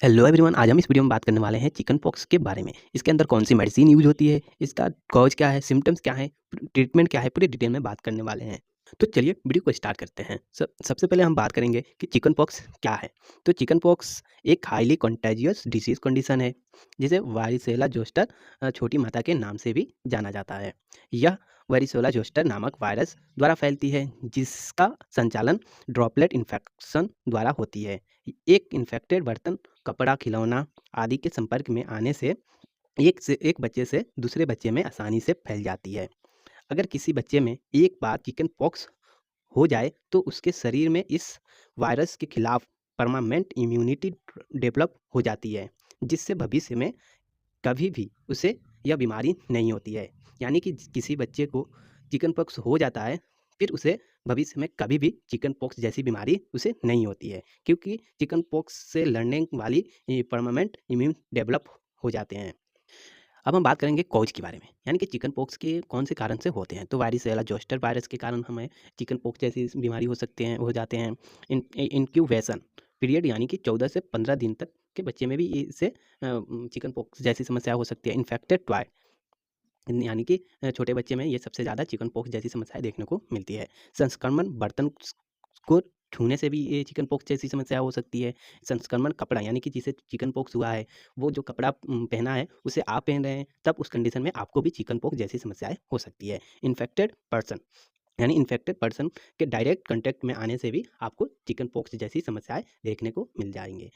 Hello everyone, आज हम इस वीडियो में बात करने वाले हैं चिकन पॉक्स के बारे में। इसके अंदर कौन सी मेडिसिन यूज होती है, इसका कॉज क्या है, सिम्टम्स क्या है, ट्रीटमेंट क्या है, पूरी डिटेल में बात करने वाले हैं। तो चलिए वीडियो को स्टार्ट करते हैं। सबसे पहले हम बात करेंगे कि चिकन पॉक्स क्या है। तो चिकन पॉक्स एक हाईली कंटेजियस डिसीज कंडीशन है जिसे वारिसेला जोस्टर छोटी माता के नाम से भी जाना जाता है। यह वारिसेला जोस्टर नामक वायरस द्वारा फैलती है जिसका संचालन ड्रॉपलेट इन्फेक्शन द्वारा होती है। एक इन्फेक्टेड बर्तन, कपड़ा, खिलौना आदि के संपर्क में आने से एक बच्चे से दूसरे बच्चे में आसानी से फैल जाती है। अगर किसी बच्चे में एक बार चिकन पॉक्स हो जाए तो उसके शरीर में इस वायरस के खिलाफ परमानेंट इम्यूनिटी डेवलप हो जाती है, जिससे भविष्य में कभी भी उसे यह बीमारी नहीं होती है। यानी कि किसी बच्चे को चिकन पॉक्स हो जाता है, फिर उसे भविष्य में कभी भी चिकन पॉक्स जैसी बीमारी उसे नहीं होती है, क्योंकि चिकन पॉक्स से लड़ने वाली परमानेंट इम्यून डेवलप हो जाते हैं। अब हम बात करेंगे कॉज के बारे में, यानी कि चिकन पॉक्स के कौन से कारण से होते हैं। तो वारिसेला जोस्टर वायरस के कारण हमें चिकन पॉक्स जैसी बीमारी हो जाते हैं। इंक्यूबेशन पीरियड यानी कि 14 से 15 दिन तक के बच्चे में भी इससे चिकन पॉक्स जैसी समस्या हो सकती है। इन्फेक्टेड टॉय यानी कि छोटे बच्चे में ये सबसे ज़्यादा चिकन पॉक्स जैसी समस्याएँ देखने को मिलती है। संक्रमण बर्तन को छूने से भी ये चिकन पॉक्स जैसी समस्या हो सकती है। संक्रमण कपड़ा यानी कि जिसे चिकन पॉक्स हुआ है, वो जो कपड़ा पहना है उसे आप पहन रहे हैं, तब उस कंडीशन में आपको भी चिकन पॉक्स जैसी समस्याएँ हो सकती है। इन्फेक्टेड पर्सन यानी इन्फेक्टेड पर्सन के डायरेक्ट कॉन्टैक्ट में आने से भी आपको चिकन पॉक्स जैसी समस्याएँ देखने को मिल जाएँगे।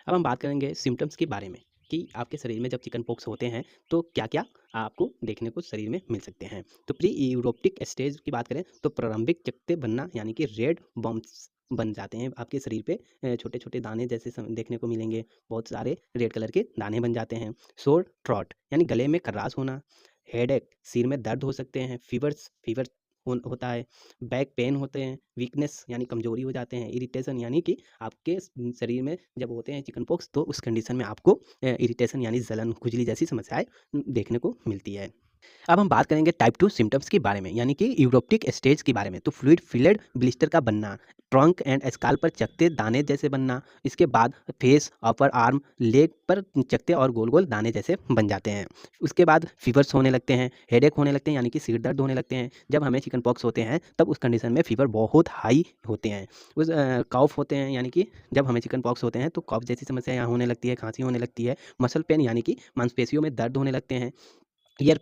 अब हम बात करेंगे सिम्पटम्स के बारे में कि आपके शरीर में जब चिकन पॉक्स होते हैं तो क्या-क्या आपको देखने को शरीर में मिल सकते हैं। तो प्री यूरोप्टिक स्टेज की बात करें तो प्रारंभिक चकत्ते बनना यानी कि रेड बम्प्स बन जाते हैं आपके शरीर पे। छोटे-छोटे दाने जैसे देखने को मिलेंगे, बहुत सारे रेड कलर के दाने बन जाते हैं। सोर थ्रोट यानी गले में खराश होना, हेडेक सिर में दर्द हो सकते हैं, फीवर होता है, बैक पेन होते हैं, वीकनेस यानी कमजोरी हो जाते हैं, इरिटेशन यानी कि आपके शरीर में जब होते हैं चिकन पॉक्स तो उस कंडीशन में आपको इरिटेशन यानी जलन, खुजली जैसी समस्याएँ देखने को मिलती है। अब हम बात करेंगे टाइप 2 सिम्पटम्स के बारे में, यानी कि यूरोप्टिक स्टेज के बारे में। तो फ्लूइड फिल्ड ब्लिस्टर का बनना, ट्रंक एंड स्काल पर चकत्ते दाने जैसे बनना, इसके बाद फेस, अपर आर्म, लेग पर चकत्ते और गोल-गोल दाने जैसे बन जाते हैं। उसके बाद फीवर्स होने लगते हैं, हेडेक होने लगते हैं यानी कि सिर दर्द होने लगते हैं। जब हमें चिकन पॉक्स होते हैं तब उस कंडीशन में फीवर बहुत हाई होते हैं। कॉफ होते हैं यानी कि जब हमें चिकन पॉक्स होते हैं तो कफ जैसी समस्या यहाँ होने लगती है, खाँसी होने लगती है। मसल पेन यानी कि मांसपेशियों में दर्द होने लगते हैं। ईयर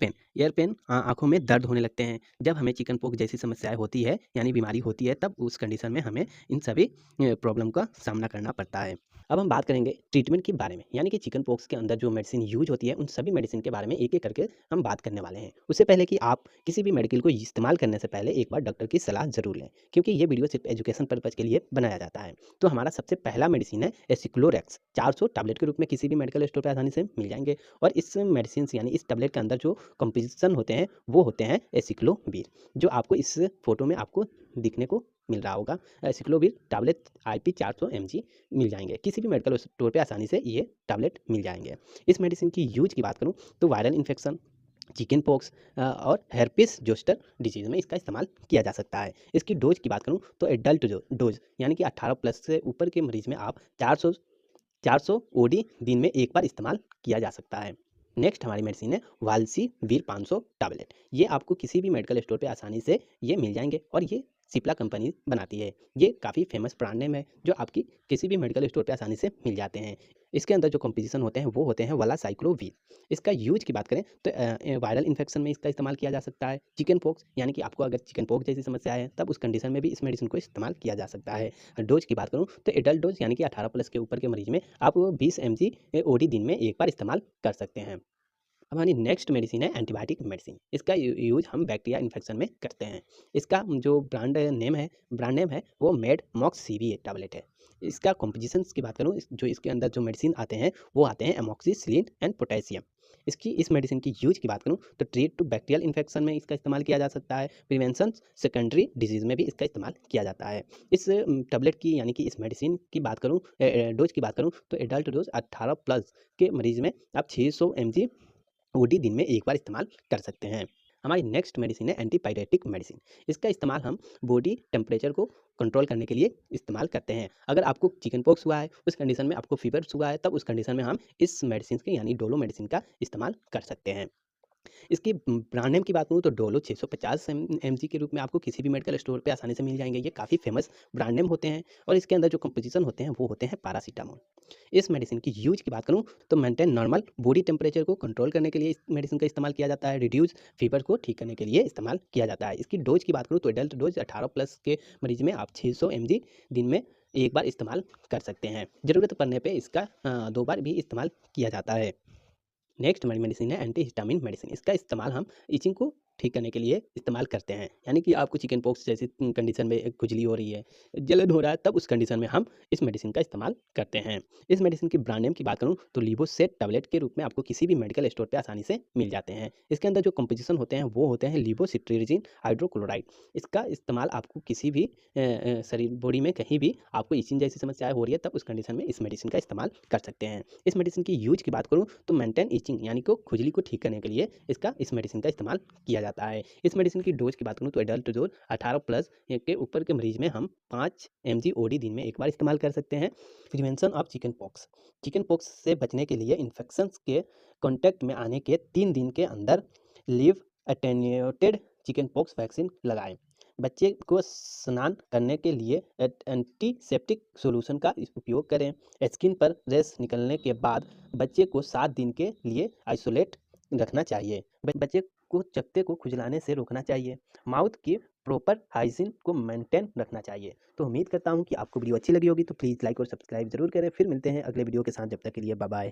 पेन आँखों में दर्द होने लगते हैं। जब हमें चिकन पॉक्स जैसी समस्याएँ होती है यानी बीमारी होती है तब उस कंडीशन में हमें इन सभी प्रॉब्लम का सामना करना पड़ता है। अब हम बात करेंगे ट्रीटमेंट के बारे में, यानी कि चिकन पॉक्स के अंदर जो मेडिसिन यूज़ होती है उन सभी मेडिसिन के बारे में एक-एक करके हम बात करने वाले हैं। उससे पहले कि आप किसी भी मेडिकल को इस्तेमाल करने से पहले एक बार डॉक्टर की सलाह ज़रूर लें, क्योंकि ये वीडियो सिर्फ़ एजुकेशन पर्पज़ के लिए बनाया जाता है। तो हमारा सबसे पहला मेडिसिन है एसिक्लोरेक्स, 400 टैबलेट के रूप में किसी भी मेडिकल स्टोर पे आसानी से मिल जाएँगे। और इस मेडिसिन्स यानी इस टैबलेट के अंदर जो कंपोज़िशन होते हैं वो होते हैं एसिक्लोवीर, जो आपको इस फ़ोटो में आपको दिखने को मिल रहा होगा। एसिक्लोवीर टैबलेट आईपी 400 एमजी मिल जाएँगे। किसी भी मेडिकल स्टोर पे आसानी से ये टैबलेट मिल जाएँगे। इस मेडिसिन की यूज़ की बात करूँ तो वायरल इन्फेक्शन, चिकन पॉक्स और herpes जोस्टर डिसीज़ में इसका इस्तेमाल किया जा सकता है। इसकी डोज़ की बात करूँ तो एडल्ट डोज़ यानी कि 18 प्लस से ऊपर के मरीज़ में आप 400 ओडी दिन में एक बार इस्तेमाल किया जा सकता है। नेक्स्ट हमारी मेडिसिन है वालसीवीर 500 टैबलेट। ये आपको किसी भी मेडिकल स्टोर पे आसानी से ये मिल जाएँगे और ये सिप्ला कंपनी बनाती है। ये काफ़ी फेमस ब्रांड नेम है जो आपकी किसी भी मेडिकल स्टोर पे आसानी से मिल जाते हैं। इसके अंदर जो कंपोज़िशन होते हैं वो होते हैं वलासाइक्लोवीर। इसका यूज़ की बात करें तो वायरल इन्फेक्शन में इसका इस्तेमाल किया जा सकता है। चिकन पॉक्स यानी कि आपको अगर चिकन पॉक्स जैसी समस्या है तब उस कंडीशन में भी इस मेडिसिन को इस्तेमाल किया जा सकता है। डोज़ की बात करूँ तो एडल्ट डोज़ यानी कि 18 प्लस के ऊपर के मरीज़ में आप 20 एमजी ओडी दिन में एक बार इस्तेमाल कर सकते हैं। हमारी नेक्स्ट मेडिसिन है एंटीबायोटिक मेडिसिन। इसका यूज़ हम बैक्टीरिया इन्फेक्शन में करते हैं। इसका जो ब्रांड नेम है वो मेडमॉक्स सीवी टैबलेट है। इसका कंपोजिशंस की बात करूँ जो इसके अंदर जो मेडिसिन आते हैं वो आते हैं एमॉक्सिसिलिन एंड पोटेशियम। इस मेडिसिन की यूज़ की बात करूँ तो ट्रीट टू बैक्टीरियल इन्फेक्शन में इसका इस्तेमाल किया जा सकता है। प्रिवेंशन सेकेंडरी डिजीज़ में भी इसका इस्तेमाल किया जाता है। इस टैबलेट की यानी कि इस मेडिसिन की बात करूँ डोज़ की बात करूँ तो एडल्ट डोज़ 18 प्लस के मरीज़ में आप 600 एमजी ओडी दिन में एक बार इस्तेमाल कर सकते हैं। हमारी नेक्स्ट मेडिसिन है एंटीपायरेटिक मेडिसिन। इसका इस्तेमाल हम बॉडी टेम्परेचर को कंट्रोल करने के लिए इस्तेमाल करते हैं। अगर आपको चिकन पॉक्स हुआ है, उस कंडीशन में आपको फीवर हुआ है, तब उस कंडीशन में हम इस मेडिसिन के यानी डोलो मेडिसिन का इस्तेमाल कर सकते हैं। इसकी ब्रांड नेम की बात करूँ तो डोलो 650 एमजी के रूप में आपको किसी भी मेडिकल स्टोर पे आसानी से मिल जाएंगे। ये काफ़ी फेमस ब्रांड नेम होते हैं और इसके अंदर जो कंपोजिशन होते हैं वो होते हैं पैरासीटामोल। इस मेडिसिन की यूज की बात करूँ तो मेंटेन नॉर्मल बॉडी टेम्परेचर को कंट्रोल करने के लिए इस मेडिसिन का इस्तेमाल किया जाता है। रिड्यूस फीवर को ठीक करने के लिए इस्तेमाल किया जाता है। इसकी डोज की बात करूँ तो एडल्ट डोज 18+ के मरीज में आप 600 mg दिन में एक बार इस्तेमाल कर सकते हैं। ज़रूरत पड़ने पे इसका 2 बार भी इस्तेमाल किया जाता है। नेक्स्ट हमारी मेडिसिन है एंटीहिस्टामिन मेडिसिन। इसका इस्तेमाल हम इचिंग को ठीक करने के लिए इस्तेमाल करते हैं। यानी कि आपको चिकन पॉक्स जैसी कंडीशन में खुजली हो रही है, जलन हो रहा है, तब उस कंडीशन में हम इस मेडिसिन का इस्तेमाल करते हैं। इस मेडिसिन की ब्रांड नेम की बात करूँ तो लिवोसेट टैबलेट के रूप में आपको किसी भी मेडिकल स्टोर पे आसानी से मिल जाते हैं। इसके अंदर जो कंपोजिशन होते हैं वो होते हैं लिवोसिट्रीजिन हाइड्रोक्लोराइड। इसका इस्तेमाल आपको किसी भी शरीर बॉडी में कहीं भी आपको इचिंग जैसी समस्याएं हो रही है, तब उस कंडीशन में इस मेडिसिन का इस्तेमाल कर सकते हैं। इस मेडिसिन की यूज की बात करूँ तो मेंटेन इचिंग यानी कि खुजली को ठीक करने के लिए इस मेडिसिन का इस्तेमाल किया जाता है। इस मेडिसिन की डोज की बात करूँ तो एडल्ट डोज 18+ के ऊपर के मरीज में हम 5 mg ओडी दिन में एक बार इस्तेमाल कर सकते हैं। Prevention of chicken pox. Chicken pox से बचने के लिए इन्फेक्शन के कॉन्टैक्ट में आने के 3 दिन के अंदर live attenuated chicken pox vaccine लगाएं। बच्चे को स्नान करने के लिए एंटीसेप्टिक सॉल्यूशन का उपयोग करें। स्किन पर रेश निकलने के बाद बच्चे को 7 दिन के लिए आइसोलेट रखना चाहिए। बच्चे को चकत्ते को खुजलाने से रोकना चाहिए। माउथ की प्रॉपर हाइजीन को मेंटेन रखना चाहिए। तो उम्मीद करता हूँ कि आपको वीडियो अच्छी लगी होगी, तो प्लीज़ लाइक और सब्सक्राइब जरूर करें। फिर मिलते हैं अगले वीडियो के साथ, जब तक के लिए बाय बाय।